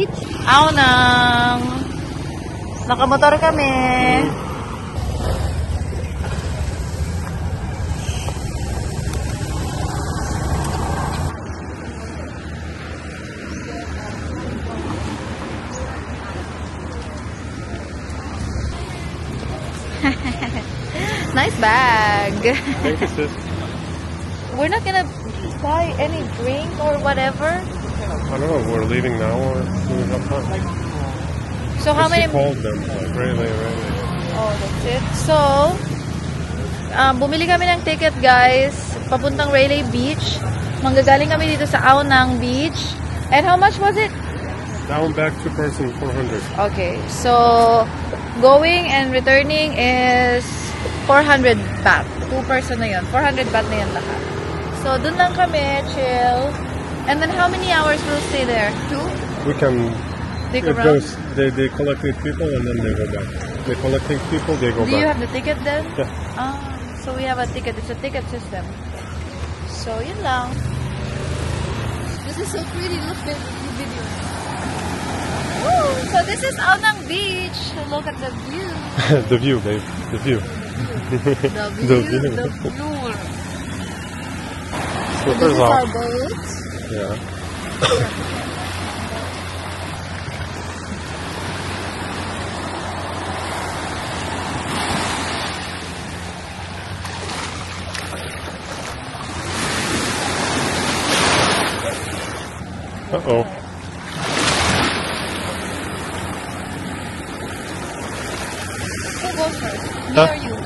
Beach. Aw nang nakamotor kami. Nice bag. Thank you, sis. We're not gonna buy any drink or whatever. I don't know. We're leaving now or do we have time? So how many? Called them like really. Oh, that's it. So, bumili kami ng ticket, guys, papuntang Rayleigh Beach. Manggagaling kami dito sa Ao Nang Beach. And how much was it? Down back to person 400. Okay, so going and returning is 400 baht. 2 person na yun. 400 baht na yun lahat. So, dun lang kami, chill. And then how many hours we'll stay there? 2? We can. They It go goes. They collecting people and then they go back. They collecting people, they go Do you back. have the ticket then? Yeah. So we have a ticket. It's a ticket system. So, yun lang. This is so pretty. Look at the video. Woo! So this is Ao Nang Beach. Look at the view. The view, babe. The view. The view. The view. The view. This Slippers is off. our boat. Yeah. Uh-oh. Who goes first? Me Huh? or you?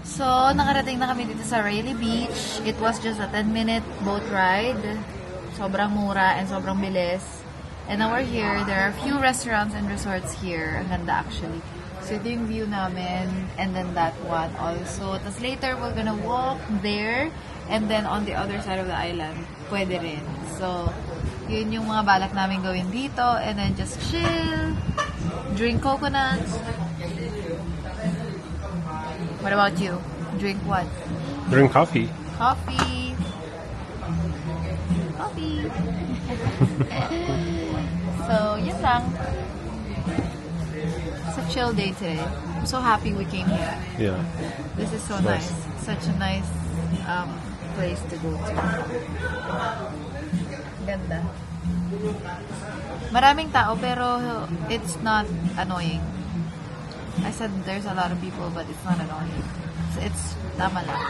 So, nakarating na kami dito sa Rayleigh Beach. It was just a 10-minute boat ride. Sobrang mura and sobrang bilis. And now we're here. There are a few restaurants and resorts here. Ang ganda actually. So, ito yung view namin. And then that one also. Tapos later, we're gonna walk there. And then on the other side of the island, pwede rin. So, yun yung mga balak namin gawin dito. And then just chill. Drink coconuts. What about you? Drink what? Drink coffee. Coffee. Coffee. So, yun lang. It's a chill day today. I'm so happy we came here. Yeah. This is so Nice. nice. Such a nice place to go to. Ganda. Maraming tao pero it's not annoying. I said there's a lot of people but it's not annoying. So it's tama lang.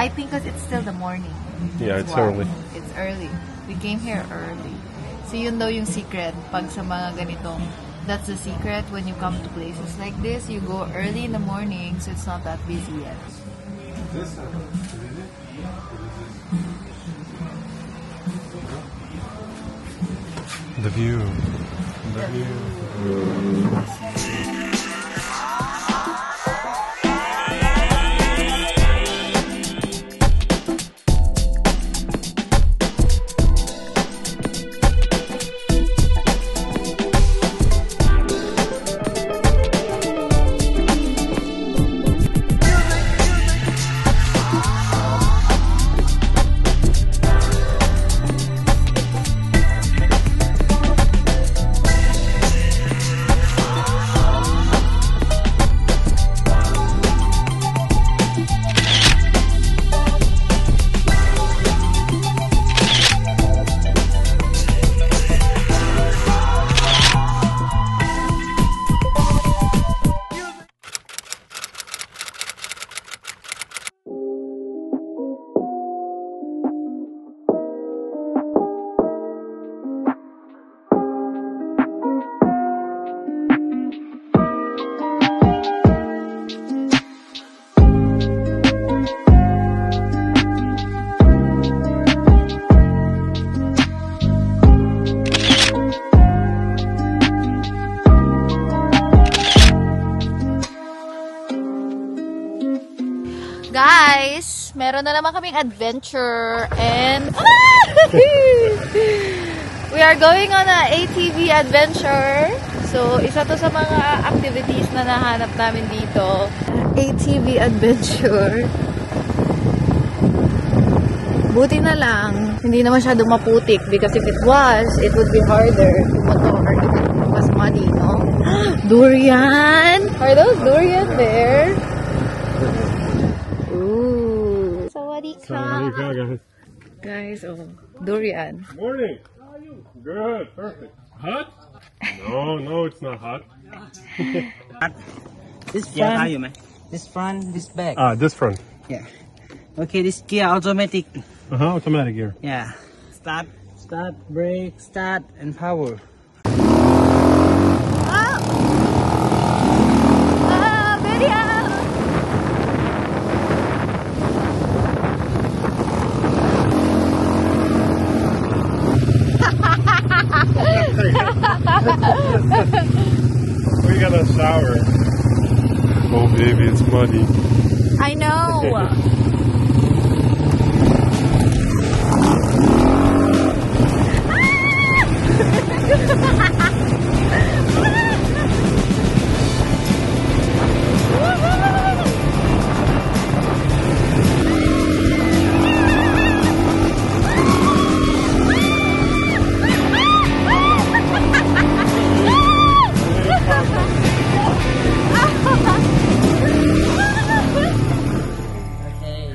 I think because it's still the morning. Yeah, That's it's why. early. It's early. We came here early. So yun daw yung secret pag sa mga ganitong. That's the secret when you come to places like this. You go early in the morning so it's not that busy yet. The view. The view. meron na naman kaming adventure and we are going on a ATV adventure. So, isa to sa mga activities na nahanap namin dito. ATV adventure. Buti na lang, hindi na masyadong maputik because if it was, it would be harder to motor if it was muddy, no? Durian! Are those durian there? Ooh. Sawadee-ka. Guys. Guys, oh, durian. Morning. How are you? Good. Perfect. Hot? No, it's not hot. This front, this front, this back. This front. Yeah. Okay, this gear automatic. Automatic gear. Yeah. Start, brake, start, and power. We got a shower. Oh baby, it's muddy. I know. Okay.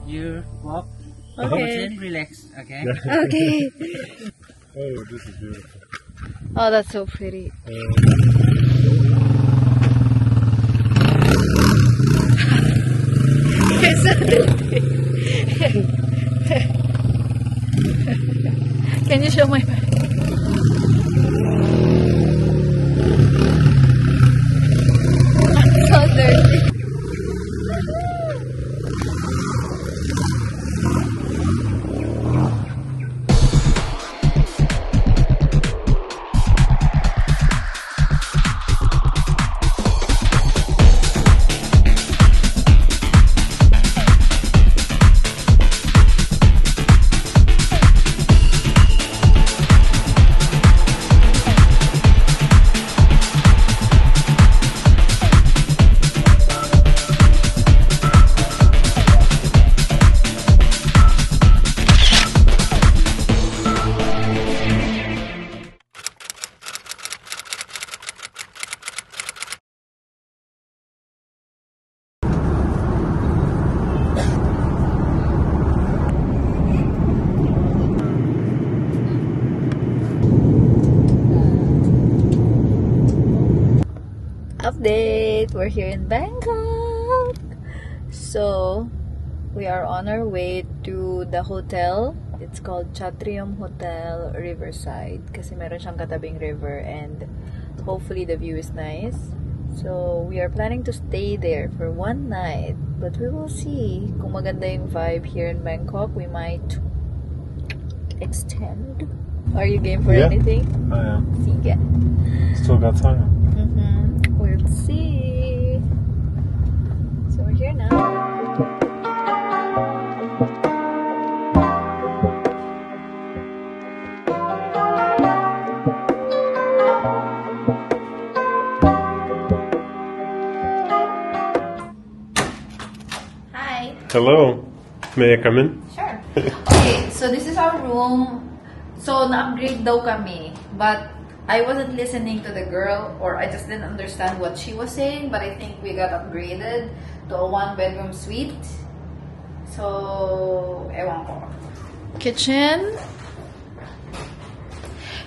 You walk. Okay. Relax. Okay. Okay. Oh, this is beautiful. Oh, that's so pretty. Can you show my bag? I'm so dirty. Update! We're here in Bangkok! So, we are on our way to the hotel. It's called Chatrium Hotel Riverside kasi meron siyang katabing river and hopefully the view is nice. So, we are planning to stay there for one night. But we will see. Kung maganda yung vibe here in Bangkok, we might extend. Are you game for anything? I am. Sige. Still got time. We'll see. So we're here now. Hi. Hello. May I come in? Sure. Okay, so this is our room. So na-upgrade daw kami, but I wasn't listening to the girl, or I just didn't understand what she was saying, but I think we got upgraded to a one-bedroom suite. So, ewan ko. Kitchen.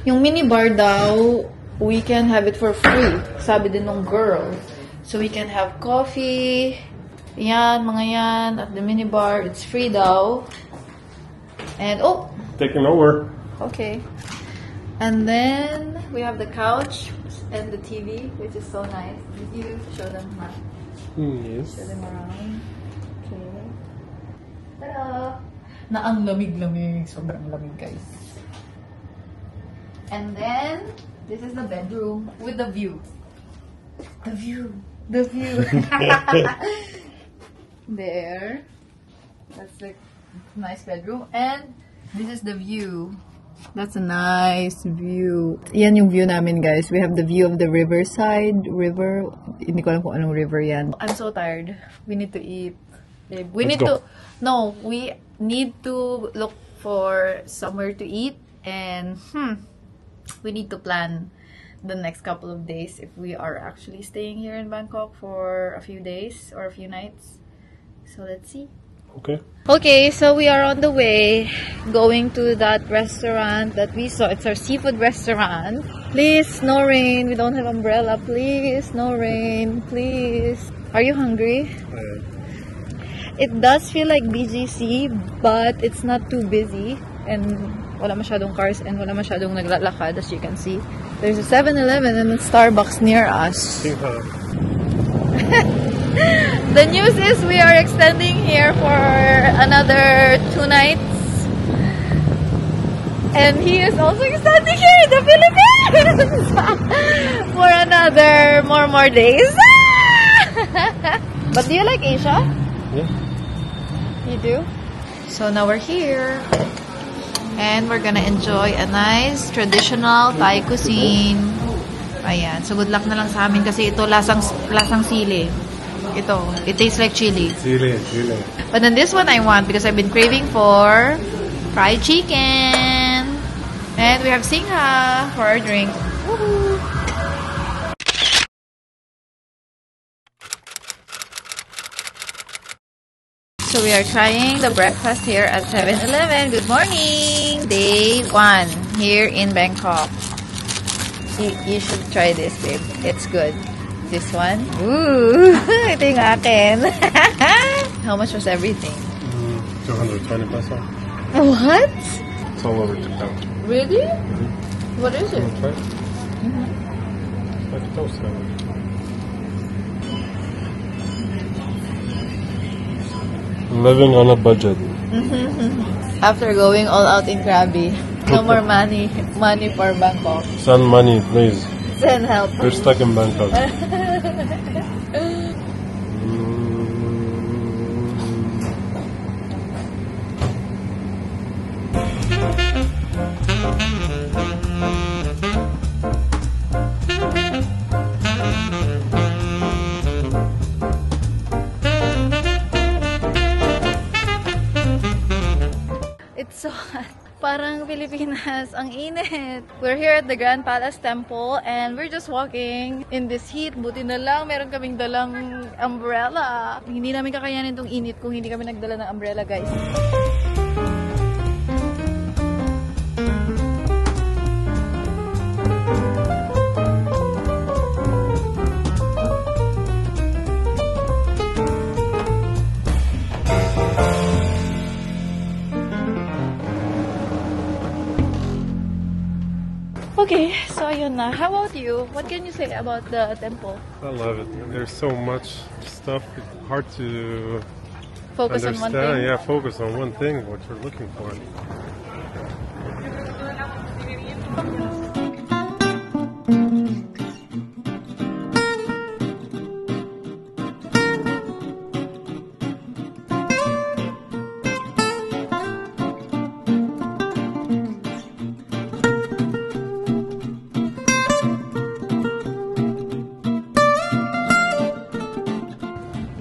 Yung minibar daw, we can have it for free. Sabi din nung girl. So, we can have coffee. Yan, mga yan. At the minibar, it's free daw. And, oh! Taking over. Okay. And then we have the couch and the TV, which is so nice. Did you show them, Ma? Yes. Show them around. Okay. Ta-da! Na ang lamig-lamig. Sobrang lamig, guys. And then, this is the bedroom with the view. The view. The view. There. That's the nice bedroom. And this is the view. That's a nice view. Yan yung view namin, guys. We have the view of the riverside. River. Hindi ko alam kung anong river yan. I'm so tired. We need to eat. Babe. We Let's need go. we need to look for somewhere to eat. And, we need to plan the next couple of days if we are actually staying here in Bangkok for a few days or a few nights. So, let's see. Okay. Okay, so we are on the way going to that restaurant that we saw. It's our seafood restaurant. Please, no rain. We don't have umbrella. Please, no rain. Please. Are you hungry? It does feel like BGC, but it's not too busy. And wala masyadong cars and wala masyadong naglalakad, as you can see. There's a 7-Eleven and a Starbucks near us. The news is we are extending here for another 2 nights. And he is also extending here in the Philippines for another more days. But do you like Asia? Yeah. You do? So now we're here. And we're gonna enjoy a nice traditional Thai cuisine. Ayan. So good luck na lang sa amin kasi ito lasang sili. Ito. It tastes like chili. Chile. But then this one I want because I've been craving for fried chicken. And we have Singha for our drink. Woohoo! So we are trying the breakfast here at 7-Eleven. Good morning! Day 1 here in Bangkok. You should try this, babe. It's good. This one. Ooh! Ito yung akin. How much was everything? 220 peso. What? It's all over TikTok. Really? What is it? Try it. Like toast sandwich. Living on a budget. After going all out in Krabi, no more money for Bangkok. Send money, please. Send help. We're stuck in Bangkok. It's so hot. Parang Pilipinas, ang init. We're here at the Grand Palace Temple and we're just walking in this heat. Buti na lang, meron kaming dalang umbrella. Hindi namin kakayanin tong init kung hindi kami nagdala ng umbrella, guys. Okay, so ayun na. How about you? What can you say about the temple? I love it. There's so much stuff. It's hard to Focus on understand. one thing? Yeah, focus on one thing, what you're looking for.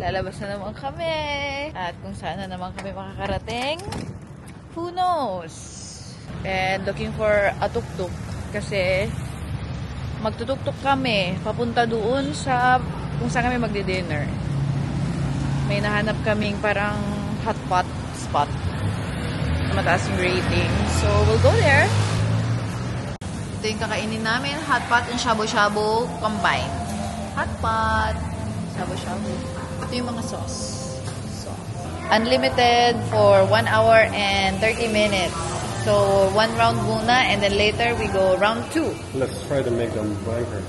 Lalabas na naman kami. At kung saan na naman kami makakarating, who knows? And looking for a tuk-tuk. Kasi magtutuk-tuk kami papunta doon sa kung saan kami magdi-dinner. May nahanap kaming parang hot pot spot. Mataas yung rating. So, we'll go there. Ito yung kakainin namin. Hot pot and shabu-shabu combined. Hot pot, shabu-shabu. Ito yung mga sauce. Unlimited for 1 hour and 30 minutes. So, 1 round muna and then later we go round 2. Let's try to make them blanker.